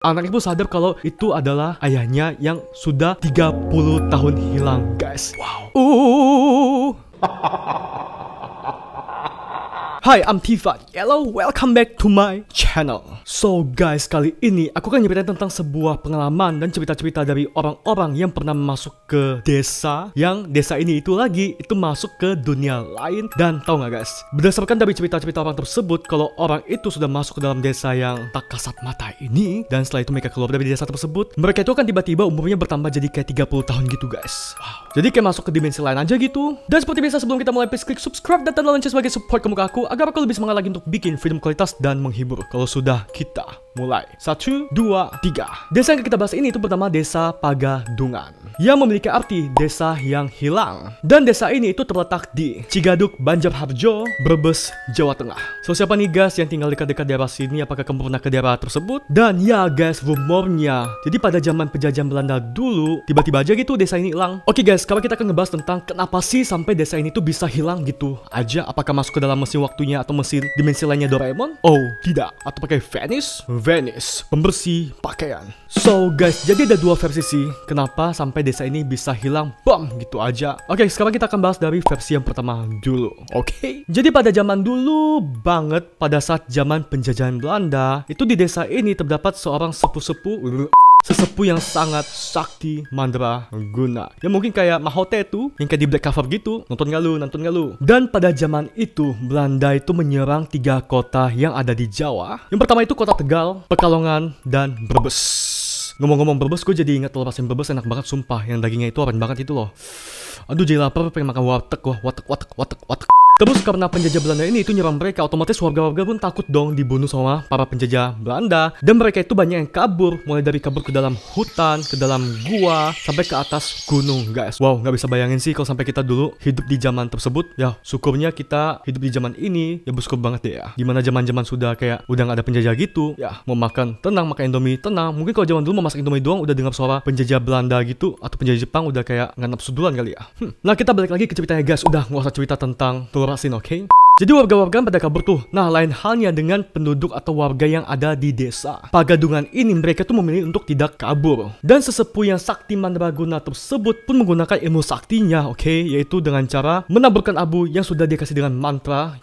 Anaknya pun sadar kalau itu adalah ayahnya yang sudah 30 tahun hilang, guys. Wow. Hi, I'm Tifa. Hello, welcome back to my channel. So guys, kali ini aku akan nyeritain tentang sebuah pengalaman dan cerita-cerita dari orang-orang yang pernah masuk ke desa, yang desa ini itu masuk ke dunia lain. Dan tahu nggak guys, berdasarkan dari cerita-cerita orang tersebut, kalau orang itu sudah masuk ke dalam desa yang tak kasat mata ini, dan setelah itu mereka keluar dari desa tersebut, mereka itu akan tiba-tiba umurnya bertambah jadi kayak 30 tahun gitu guys. Wow. Jadi kayak masuk ke dimensi lain aja gitu. Dan seperti biasa, sebelum kita mulai, please klik subscribe dan tanda lonceng sebagai support ke muka aku, agar aku lebih semangat lagi untuk bikin video kualitas dan menghibur. Kalau sudah, kita mulai. 1, 2, 3. Desa yang kita bahas ini itu pertama Desa Pagadungan, yang memiliki arti desa yang hilang. Dan desa ini itu terletak di Cigadug, Banjarharjo, Brebes, Jawa Tengah. So siapa nih guys yang tinggal dekat-dekat daerah sini? Apakah kamu pernah ke daerah tersebut? Dan ya guys, rumornya, jadi pada zaman penjajahan Belanda dulu, tiba-tiba aja gitu desa ini hilang. Oke guys, sekarang kita akan ngebahas tentang kenapa sih sampai desa ini tuh bisa hilang gitu aja. Apakah masuk ke dalam mesin waktunya atau mesin dimensi lainnya Doraemon? Oh tidak. Atau pakai Venice pembersih pakaian. So guys, jadi ada dua versi sih kenapa sampai desa ini bisa hilang bam gitu aja. Oke, sekarang kita akan bahas dari versi yang pertama dulu. Oke. Jadi pada zaman dulu banget, pada saat zaman penjajahan Belanda, itu di desa ini terdapat seorang sesepuh yang sangat sakti mandraguna. Ya mungkin kayak Mahote tuh, yang kayak di black cover gitu. Nonton gak lu? Dan pada zaman itu, Belanda itu menyerang 3 kota yang ada di Jawa. Yang pertama itu kota Tegal, Pekalongan, dan Brebes. Ngomong-ngomong Brebes, gue jadi ingat telur asin Brebes enak banget sumpah. Yang dagingnya itu oren banget itu loh. Aduh jadi lapar, pengen makan warteg. Terus karena penjajah Belanda ini itu nyerang mereka, otomatis warga-warga pun takut dong dibunuh sama para penjajah Belanda. Dan mereka itu banyak yang kabur, mulai dari kabur ke dalam hutan, ke dalam gua, sampai ke atas gunung guys. Wow, nggak bisa bayangin sih kalau sampai kita dulu hidup di zaman tersebut. Ya syukurnya kita hidup di zaman ini, ya bersyukur banget deh ya. Dimana zaman-zaman sudah kayak udah nggak ada penjajah gitu, ya mau makan tenang, makan Indomie tenang. Mungkin kalau zaman dulu mau masak Indomie doang udah dengar suara penjajah Belanda gitu, atau penjajah Jepang udah kayak nggak nafsu duluan kali ya. Nah kita balik lagi ke ceritanya guys, udah nggak usah cerita tentang telur asin, oke? Jadi warga-warga pada kabur tuh. Nah lain halnya dengan penduduk atau warga yang ada di desa Pagadungan ini, mereka tuh memilih untuk tidak kabur. Dan sesepuh yang sakti mandraguna tersebut pun menggunakan ilmu saktinya, oke? Yaitu dengan cara menaburkan abu yang sudah dikasih dengan mantra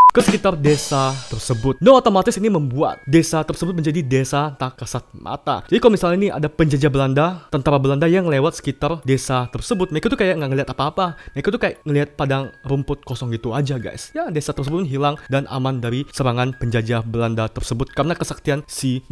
ke sekitar desa tersebut. Dan otomatis ini membuat desa tersebut menjadi desa tak kasat mata. Jadi kalau misalnya ini ada penjajah Belanda, tentara Belanda yang lewat sekitar desa tersebut, mereka tuh kayak nggak ngeliat apa-apa. Mereka tuh kayak ngeliat padang rumput kosong gitu aja guys. Ya desa tersebut hilang dan aman dari serangan penjajah Belanda tersebut karena kesaktian si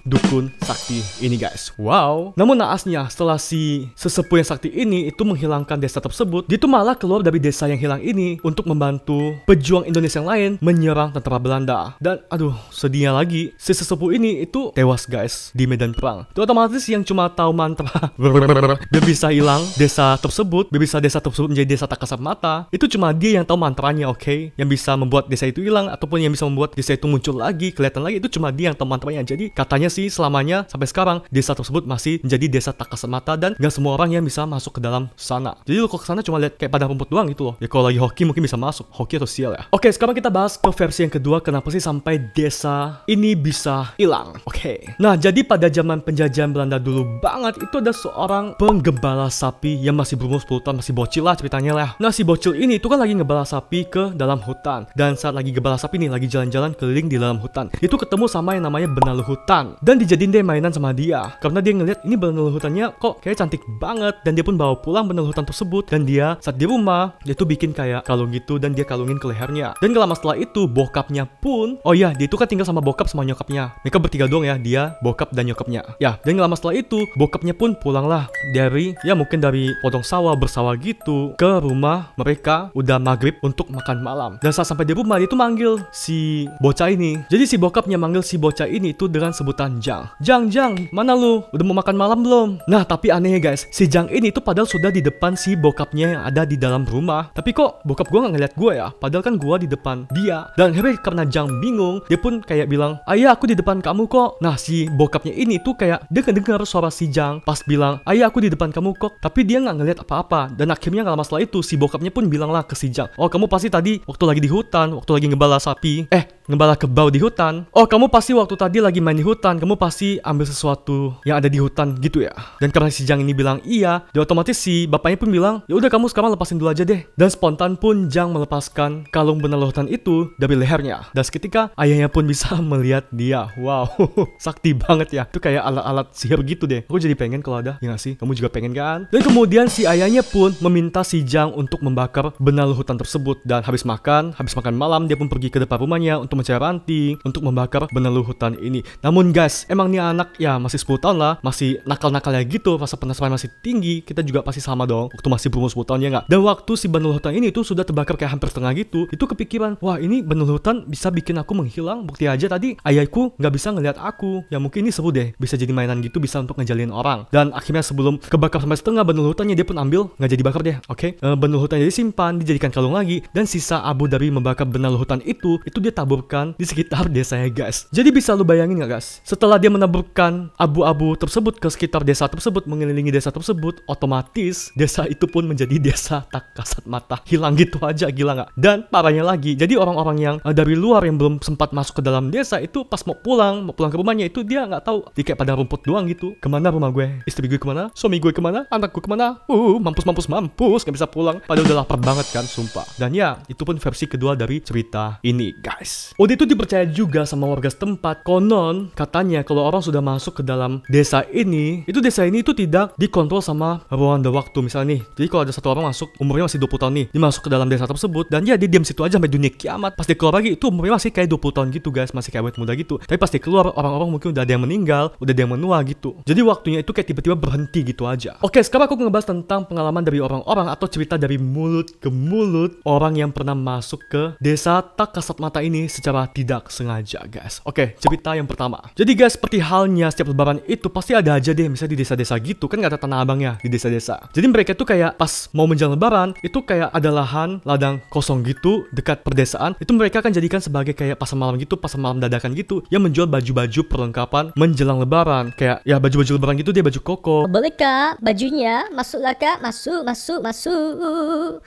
dukun sakti ini guys. Wow. Namun naasnya setelah si sesepuh yang sakti ini itu menghilangkan desa tersebut, dia tuh malah keluar dari desa yang hilang ini untuk membantu pejuang Indonesia yang lain menyerang tentara Belanda. Dan aduh sedihnya lagi, si sesepuh ini itu tewas guys di medan perang. Itu otomatis yang cuma tahu mantra biar bisa hilang desa tersebut, biar bisa desa tersebut menjadi desa tak kasat mata, itu cuma dia yang tahu mantranya, oke? Yang bisa membuat desa itu hilang ataupun yang bisa membuat desa itu muncul lagi, kelihatan lagi, itu cuma dia yang tahu mantranya. Jadi katanya sih selamanya sampai sekarang desa tersebut masih menjadi desa tak kasat mata dan gak semua orang yang bisa masuk ke dalam sana. Jadi lu kok kesana cuma lihat kayak padang rumput doang gitu loh. Ya kalau lagi hoki mungkin bisa masuk, hoki atau sial ya. Oke, sekarang kita bahas ke versi yang kedua, kenapa sih sampai desa ini bisa hilang. Oke. Nah, jadi pada zaman penjajahan Belanda dulu banget, itu ada seorang penggembala sapi yang masih berumur 10 tahun, masih bocil lah ceritanya lah. Nah, si bocil ini itu kan lagi ngebala sapi ke dalam hutan. Dan saat lagi ngebala sapi nih, lagi jalan-jalan keliling di dalam hutan, itu ketemu sama yang namanya benalu hutan. Dan dijadiin deh mainan sama dia. Karena dia ngeliat ini benalu hutannya kok kayak cantik banget. Dan dia pun bawa pulang benalu hutan tersebut. Dan dia saat di rumah, dia tuh bikin kayak kalung gitu dan dia kalungin ke lehernya. Dan gak lama setelah itu bokapnya pun, oh iya dia itu kan tinggal sama bokap sama nyokapnya. Mereka bertiga doang ya, dia, bokap dan nyokapnya. Ya, dan gak lama setelah itu bokapnya pun pulanglah dari, ya mungkin dari potong sawah, bersawah gitu, ke rumah mereka udah maghrib untuk makan malam. Dan saat sampai di rumah dia tuh manggil si bocah ini. Jadi si bokapnya manggil si bocah ini itu dengan sebutan Jang. Jang, mana lu? Udah mau makan malam belum? Nah tapi anehnya guys, si Jang ini tuh padahal sudah di depan si bokapnya yang ada di dalam rumah. Tapi kok bokap gua gak ngeliat gua ya? Padahal kan gua di depan dia. Dan akhirnya karena Jang bingung, dia pun kayak bilang, ayah aku di depan kamu kok. Nah si bokapnya ini tuh kayak dia kedengar suara si Jang pas bilang, ayah aku di depan kamu kok. Tapi dia nggak ngeliat apa-apa. Dan akhirnya gak lama setelah itu si bokapnya pun bilang lah ke si Jang, oh kamu pasti tadi waktu lagi di hutan, waktu lagi ngebala sapi, ngembala kerbau di hutan. Oh, kamu pasti waktu tadi lagi main di hutan, kamu pasti ambil sesuatu yang ada di hutan gitu ya. Dan karena si Jang ini bilang iya, dia otomatis si bapaknya pun bilang, ya udah kamu sekarang lepasin dulu aja deh. Dan spontan pun Jang melepaskan kalung benalu hutan itu dari lehernya. Dan seketika ayahnya pun bisa melihat dia. Wow, sakti banget ya. Itu kayak alat-alat sihir gitu deh. Aku jadi pengen kalau ada, ya gak sih? Kamu juga pengen kan? Dan kemudian si ayahnya pun meminta si Jang untuk membakar benalu hutan tersebut. Dan habis makan malam, dia pun pergi ke depan rumahnya untuk mencari ranting, untuk membakar benalu hutan ini. Namun guys, emang nih anak ya masih 10 tahun lah, masih nakal-nakalnya gitu, rasa penasaran masih tinggi. Kita juga pasti sama dong, waktu masih berumur 10 tahun ya nggak? Dan waktu si benalu hutan ini tuh sudah terbakar kayak hampir setengah gitu, itu kepikiran, wah ini benalu hutan bisa bikin aku menghilang. Bukti aja tadi ayahku nggak bisa ngeliat aku. Ya mungkin ini seru deh, bisa jadi mainan gitu, bisa untuk ngejalin orang. Dan akhirnya sebelum kebakar sampai setengah benalu hutannya, dia pun ambil, nggak jadi bakar deh, oke? Benalu hutannya disimpan, dijadikan kalung lagi, dan sisa abu dari membakar benalu hutan itu dia taburkan di sekitar desanya guys. Jadi bisa lu bayangin gak guys, setelah dia menaburkan abu-abu tersebut ke sekitar desa tersebut, mengelilingi desa tersebut, otomatis desa itu pun menjadi desa tak kasat mata, hilang gitu aja, gila gak? Dan parahnya lagi, jadi orang-orang yang dari luar yang belum sempat masuk ke dalam desa itu pas mau pulang ke rumahnya itu dia nggak tahu, dia kayak pada rumput doang gitu. Kemana rumah gue, istri gue kemana, suami gue kemana, anak gue kemana, mampus nggak bisa pulang, padahal udah lapar banget kan, sumpah. Dan ya itu pun versi kedua dari cerita ini guys. Udah itu dipercaya juga sama warga setempat, konon katanya kalau orang sudah masuk ke dalam desa ini itu tidak dikontrol sama ruang dan waktu. Misalnya nih, jadi kalau ada satu orang masuk umurnya masih 20 tahun nih, dia masuk ke dalam desa tersebut dan dia diam situ aja sampai dunia kiamat. Pas dia keluar lagi itu umurnya masih kayak 20 tahun gitu guys, masih kayak awet muda gitu. Tapi pas dia keluar, orang-orang mungkin udah ada yang meninggal, udah ada yang menua gitu. Jadi waktunya itu kayak tiba-tiba berhenti gitu aja. Oke, sekarang aku ngebahas tentang pengalaman dari orang-orang atau cerita dari mulut ke mulut orang yang pernah masuk ke desa tak kasat mata ini secara tidak sengaja guys. Oke, cerita yang pertama. Jadi guys, seperti halnya setiap lebaran itu pasti ada aja deh, misalnya di desa-desa gitu kan nggak ada tanah abangnya di desa-desa. Jadi mereka tuh kayak pas mau menjelang lebaran itu kayak ada lahan ladang kosong gitu dekat perdesaan. Itu mereka kan jadikan sebagai kayak pasar malam gitu, pasar malam dadakan gitu, yang menjual baju-baju perlengkapan menjelang lebaran. Kayak ya baju-baju lebaran gitu, dia baju koko. Boleh kak bajunya? Masuklah kak, masuk.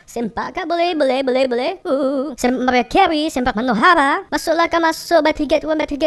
Sempak kak, boleh. Sempak carry, sempak manohara. Masuklah kak, masuk. Bertiga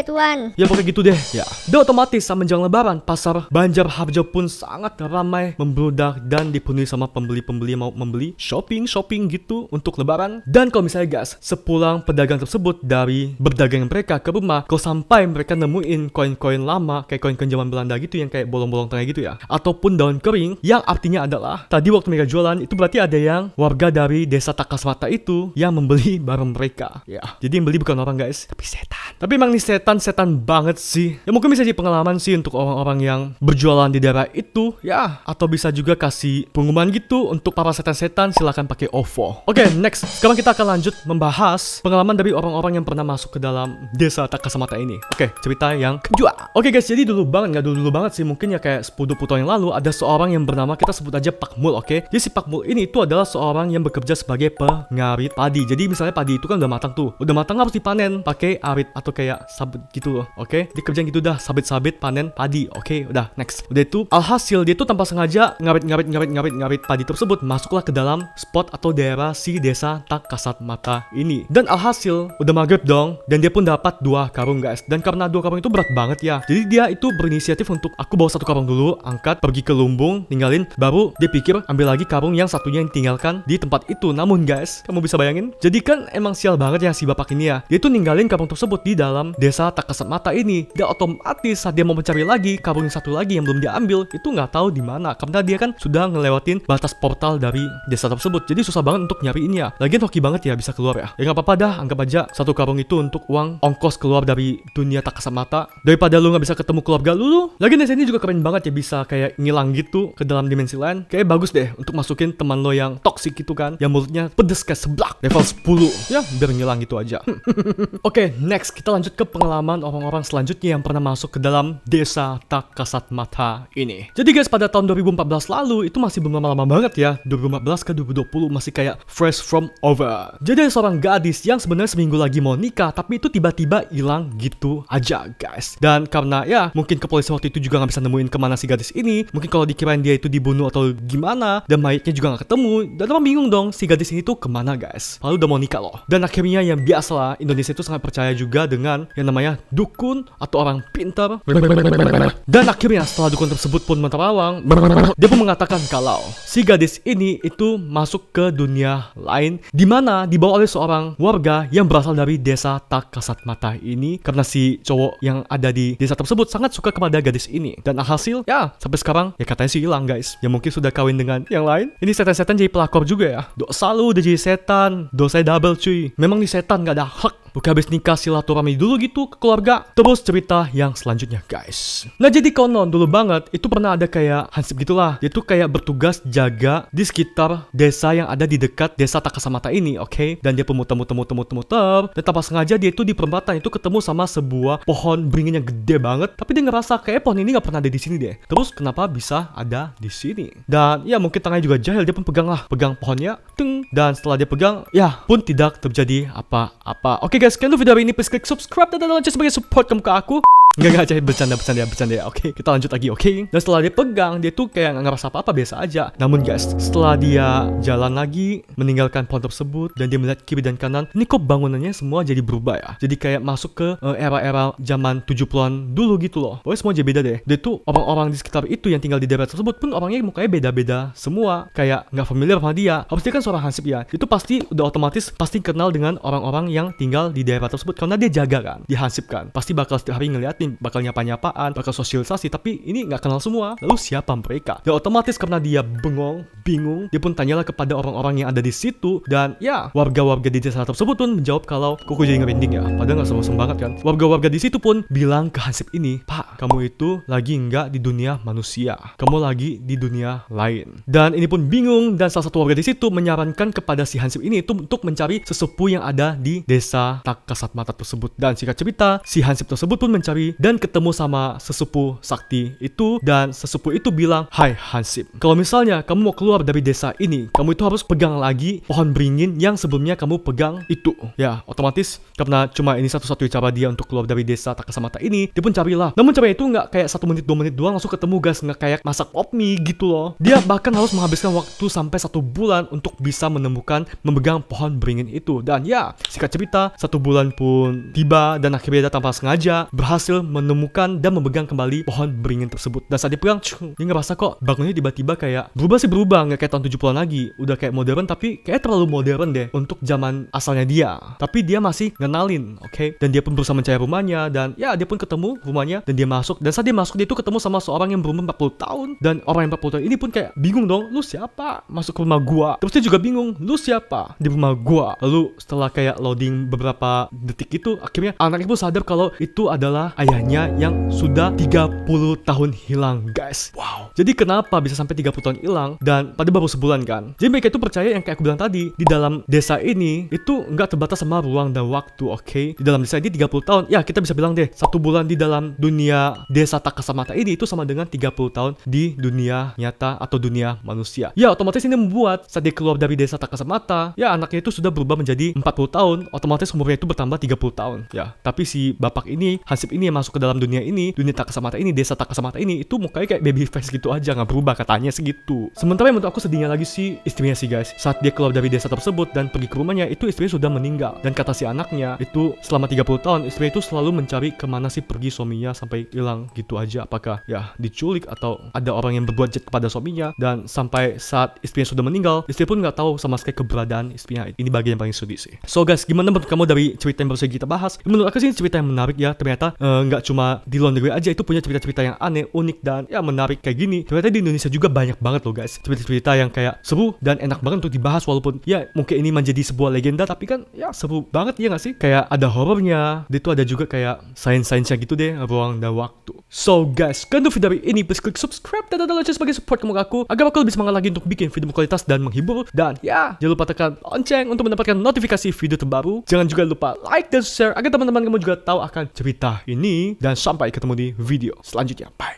tuan. Ya pokoknya gitu deh. Ya, udah otomatis sama menjelang lebaran, pasar Banjarharjo pun sangat ramai, membludak dan dipenuhi sama pembeli-pembeli yang mau membeli shopping gitu untuk lebaran. Dan kalau misalnya guys, sepulang pedagang tersebut dari berdagang mereka ke rumah, kalau sampai mereka nemuin koin-koin lama kayak koin-koin zaman Belanda gitu yang kayak bolong-bolong tengah gitu ya, ataupun daun kering yang artinya adalah tadi waktu mereka jualan itu berarti ada yang warga dari desa tak kasat mata itu yang membeli barang mereka. Ya, jadi yang beli bukan orang guys, tapi setan. Tapi emang nih setan banget sih. Ya mungkin bisa jadi pengalaman sih untuk orang-orang yang berjualan di daerah itu ya, atau bisa juga kasih pengumuman gitu untuk para setan-setan, silakan pakai OVO. Oke, next. Sekarang kita akan lanjut membahas pengalaman dari orang-orang yang pernah masuk ke dalam desa tak kasat mata ini. Oke, cerita yang kedua. Oke guys, jadi dulu banget, nggak dulu banget sih, mungkin ya kayak 10-20 tahun yang lalu ada seorang yang bernama, kita sebut aja Pak Mul, oke? Jadi si Pak Mul ini itu adalah seorang yang bekerja sebagai pengarit padi. Jadi misalnya padi itu kan udah matang tuh, udah matang harus dipanen pakai arit atau kayak sabit gitu loh, oke? Dikerjain gitu dah, sabit-sabit panen padi, oke? Udah, next. Udah itu alhasil dia tuh tanpa sengaja ngarit padi tersebut masuklah ke dalam spot atau daerah si desa tak kasat mata ini. Dan alhasil udah maghrib dong, dan dia pun dapat 2 karung guys. Dan karena 2 karung itu berat banget ya, jadi dia itu berinisiatif untuk aku bawa 1 karung dulu, angkat pergi ke lumbung, tinggalin, baru dia pikir ambil lagi karung yang satunya yang tinggalkan di tempat itu. Namun guys, kamu bisa bayangin, jadi kan emang sial banget ya si bapak ini ya, dia tuh ninggalin karung tersebut di dalam desa tak kasat mata ini. Dan otomatis saat dia mau mencari lagi karung yang satu lagi yang belum dia ambil, itu nggak tahu di mana karena dia kan sudah ngelewatin batas portal dari desa tersebut. Jadi susah banget untuk nyariinnya. Lagian hoki banget ya bisa keluar ya. Ya nggak apa-apa dah, anggap aja 1 karung itu untuk uang ongkos keluar dari dunia tak kasat mata, daripada lu nggak bisa ketemu keluarga lu. Lagian desa ini juga keren banget ya, bisa kayak ngilang gitu ke dalam dimensi lain. Kayak bagus deh untuk masukin teman lo yang toksik gitu kan, yang mulutnya pedes kayak seblak level 10 ya, biar ngilang gitu aja. Oke, next kita lanjut ke pengalaman orang-orang selanjutnya yang pernah masuk ke dalam desa tak kasat mata ini. Jadi guys, pada tahun 2014 lalu, itu masih belum lama-lama banget ya, 2014 ke 2020 masih kayak fresh from over. Jadi ada seorang gadis yang sebenarnya seminggu lagi mau nikah, tapi itu tiba-tiba hilang gitu aja guys. Dan karena ya mungkin kepolisian waktu itu juga nggak bisa nemuin kemana si gadis ini, mungkin kalau dikirain dia itu dibunuh atau gimana, dan mayatnya juga nggak ketemu, dan orang bingung dong si gadis ini tuh kemana guys, lalu udah mau nikah loh. Dan akhirnya yang biasalah Indonesia desa itu sangat percaya juga dengan yang namanya dukun atau orang pintar. Dan akhirnya setelah dukun tersebut pun menerawang, dia pun mengatakan kalau si gadis ini itu masuk ke dunia lain, di mana dibawa oleh seorang warga yang berasal dari desa tak kasat mata ini, karena si cowok yang ada di desa tersebut sangat suka kepada gadis ini. Dan alhasil ya sampai sekarang ya katanya sih hilang guys. Ya mungkin sudah kawin dengan yang lain. Ini setan-setan jadi pelakor juga ya. Dosa lu udah jadi setan, dosa double cuy. Memang nih setan gak ada hak. Bukan habis nikah silaturahmi dulu gitu ke keluarga. Terus cerita yang selanjutnya guys. Nah jadi konon dulu banget itu pernah ada kayak hansip gitulah. Dia tuh kayak bertugas jaga di sekitar desa yang ada di dekat desa tak kasat mata ini, oke? Dan dia pun muter. Dan tanpa sengaja dia itu di perempatan itu ketemu sama sebuah pohon beringin yang gede banget. Tapi dia ngerasa kayak pohon ini gak pernah ada di sini deh. Terus kenapa bisa ada di sini? Dan ya mungkin tangannya juga jahil, dia pun pegang pohonnya. Dan setelah dia pegang, ya pun tidak terjadi apa-apa. Oke guys, sekian dulu video ini. Please klik subscribe dan lonceng sebagai support kamu ke aku. Enggak aja bercanda ya. Oke, kita lanjut lagi, oke? Dan setelah dia pegang, dia tuh kayak nggak ngerasa apa-apa, biasa aja. Namun guys, setelah dia jalan lagi, meninggalkan pohon tersebut, dan dia melihat kiri dan kanan, ini kok bangunannya semua jadi berubah ya. Jadi kayak masuk ke era-era zaman 70-an dulu gitu loh. Pokoknya semua jadi beda deh. Dia tuh orang-orang di sekitar itu yang tinggal di daerah tersebut pun orangnya mukanya beda-beda semua. Kayak nggak familiar sama dia. Harusnya kan seorang hansip ya. Itu pasti udah otomatis pasti kenal dengan orang-orang yang tinggal di daerah tersebut. Karena dia jaga kan, dia hansip kan. Pasti bakal setiap hari ngeliatin, bakal nyapa-nyapaan, bakal sosialisasi, tapi ini nggak kenal semua. Lalu siapa mereka? Dan otomatis karena dia bingung, dia pun tanyalah kepada orang-orang yang ada di situ. Dan ya, warga-warga di desa tersebut pun menjawab kalau kok jadi ngerinding ya. Padahal nggak serem banget kan. Warga-warga di situ pun bilang ke hansip ini, Pak, kamu itu lagi nggak di dunia manusia, kamu lagi di dunia lain. Dan ini pun bingung, dan salah satu warga di situ menyarankan kepada si hansip ini itu untuk mencari sesepuh yang ada di desa tak kasat mata tersebut. Dan singkat cerita, si hansip tersebut pun mencari dan ketemu sama sesepuh sakti itu, dan sesepuh itu bilang, hai hansip, kalau misalnya kamu mau keluar dari desa ini, kamu itu harus pegang lagi pohon beringin yang sebelumnya kamu pegang itu. Ya otomatis karena cuma ini satu-satunya cara dia untuk keluar dari desa tak kasat mata ini, dia pun carilah. Namun caranya itu nggak kayak 1 menit 2 menit doang langsung ketemu guys, nggak kayak masak opmi gitu loh. Dia bahkan harus menghabiskan waktu sampai 1 bulan untuk bisa memegang pohon beringin itu. Dan ya singkat cerita 1 bulan pun tiba, dan akhirnya dia tanpa sengaja berhasil menemukan dan memegang kembali pohon beringin tersebut. Dan saat dia pegang, dia ngerasa kok bangunnya tiba-tiba kayak berubah, nggak kayak tahun 70-an lagi. Udah kayak modern, tapi kayak terlalu modern deh untuk zaman asalnya dia. Tapi dia masih ngenalin, oke? Dan dia pun berusaha mencari rumahnya, dan ya dia pun ketemu rumahnya, dan dia masuk. Dan saat dia masuk, dia tuh ketemu sama seorang yang berumur 40 tahun. Dan orang yang 40 tahun ini pun kayak bingung dong, lu siapa? Masuk ke rumah gua. Terus dia juga bingung, lu siapa? Di rumah gua. Lalu setelah kayak loading beberapa detik itu, akhirnya anaknya pun sadar kalau itu adalah ayahnya yang sudah 30 tahun hilang guys. Wow. Jadi kenapa bisa sampai 30 tahun hilang dan pada baru sebulan kan? Jadi mereka itu percaya yang kayak aku bilang tadi, di dalam desa ini itu nggak terbatas sama ruang dan waktu, oke? Di dalam desa ini 30 tahun, ya kita bisa bilang deh 1 bulan di dalam dunia desa tak kasat mata ini itu sama dengan 30 tahun di dunia nyata atau dunia manusia. Ya otomatis ini membuat saat dia keluar dari desa tak kasat mata, ya anaknya itu sudah berubah menjadi 40 tahun, otomatis umurnya itu bertambah 30 tahun. Ya, tapi si bapak ini, hansip ini yang masuk ke dalam dunia ini, dunia tak kasat mata ini, desa tak kasat mata ini, itu mukanya kayak baby face gitu aja, nggak berubah katanya segitu. Sementara yang menurut aku sedihnya lagi sih istrinya sih guys. Saat dia keluar dari desa tersebut dan pergi ke rumahnya, itu istrinya sudah meninggal. Dan kata si anaknya, itu selama 30 tahun istrinya itu selalu mencari kemana sih pergi suaminya sampai hilang gitu aja. Apakah ya diculik atau ada orang yang berbuat jahat kepada suaminya. Dan sampai saat istrinya sudah meninggal, istri pun nggak tahu sama sekali keberadaan istrinya. Ini bagian yang paling sedih sih. So guys, gimana menurut kamu dari cerita yang baru saja kita bahas? Menurut aku sih cerita yang menarik ya. Ternyata nggak cuma di luar negeri aja itu punya cerita-cerita yang aneh, unik, dan ya menarik kayak gini. Ternyata di Indonesia juga banyak banget loh guys, cerita-cerita yang kayak seru dan enak banget untuk dibahas. Walaupun ya mungkin ini menjadi sebuah legenda, tapi kan ya seru banget ya nggak sih? Kayak ada horornya, itu ada juga kayak sains-sainsnya gitu deh, ruang dan waktu. So guys, kalau untuk video ini please klik subscribe dan lonceng sebagai support kamu ke aku agar aku lebih semangat lagi untuk bikin video berkualitas dan menghibur. Dan ya jangan lupa tekan lonceng untuk mendapatkan notifikasi video terbaru. Jangan juga lupa like dan share agar teman-teman kamu juga tahu akan cerita ini. Dan sampai ketemu di video selanjutnya. Bye.